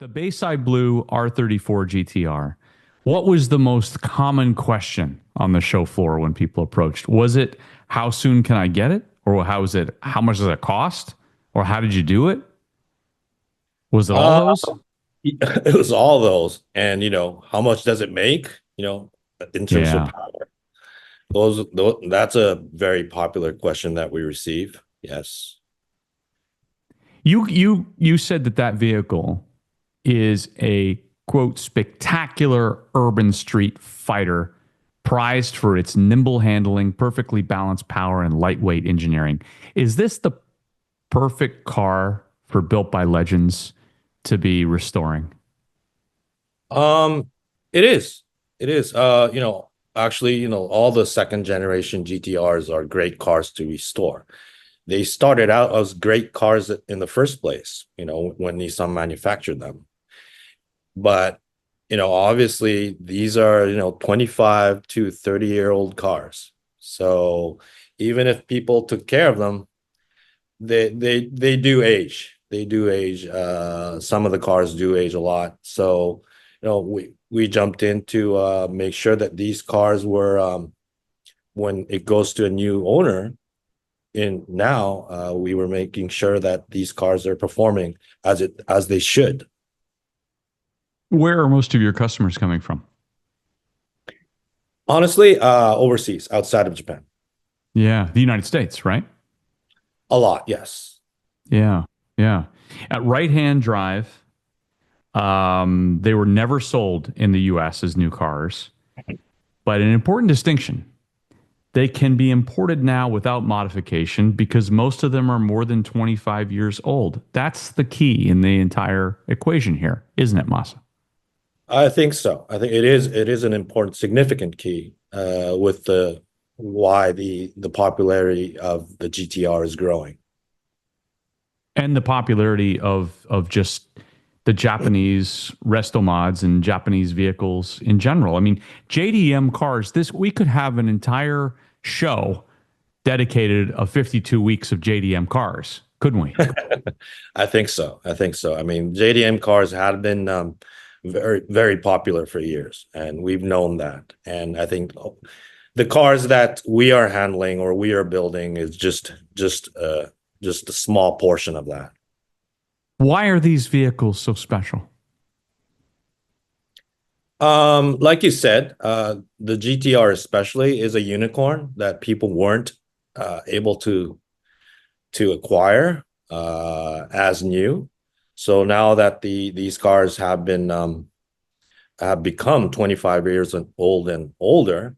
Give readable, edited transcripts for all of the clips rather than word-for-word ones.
The Bayside Blue R34 GT-R. What was the most common question on the show floor when people approached? Was it, how soon can I get it? Or how much does it cost? Or how did you do it? Was it all Uh, those? it was all those. And, how much does it make, in terms of Yeah. power? That's a very popular question that we receive. Yes. You said that vehicle is a quote spectacular urban street fighter prized for its nimble handling, perfectly balanced power, and lightweight engineering. Is this the perfect car for Built by Legends to be restoring? Um, it is. It is. Actually, all the second generation GTRs are great cars to restore. They started out as great cars in the first place, when Nissan manufactured them. But, obviously these are, 25 to 30-year-old cars. So even if people took care of them, they do age. They do age. Some of the cars do age a lot. So, we jumped in to make sure that these cars were when it goes to a new owner we were making sure that these cars are performing as they should. Where are most of your customers coming from? Honestly, overseas, outside of Japan. Yeah, the United States, right? A lot, yes. Yeah, yeah. At right hand drive, they were never sold in the US as new cars. But an important distinction, they can be imported now without modification because most of them are more than 25 years old. That's the key in the entire equation here, isn't it, Masa? I think so. I think it is an important, significant key with the why the popularity of the GTR is growing. And the popularity of just the Japanese restomods and Japanese vehicles in general. I mean, JDM cars, this we could have an entire show dedicated of 52 weeks of JDM cars, couldn't we? I think so. I think so. I mean, JDM cars had been very, very popular for years, and we've known that. And I think the cars that we are handling or we are building is just a small portion of that. Why are these vehicles so special? Like you said, the GTR especially is a unicorn that people weren't able to acquire as new. So now that these cars have become 25 years old and older,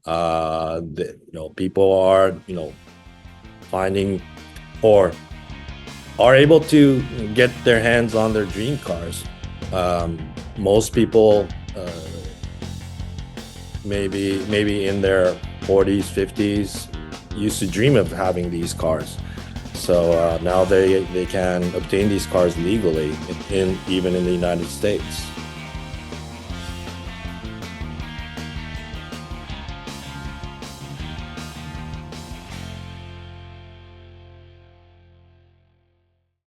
people are finding or are able to get their hands on their dream cars. Most people, maybe in their 40s, 50s, used to dream of having these cars. So now they can obtain these cars legally, even in the United States.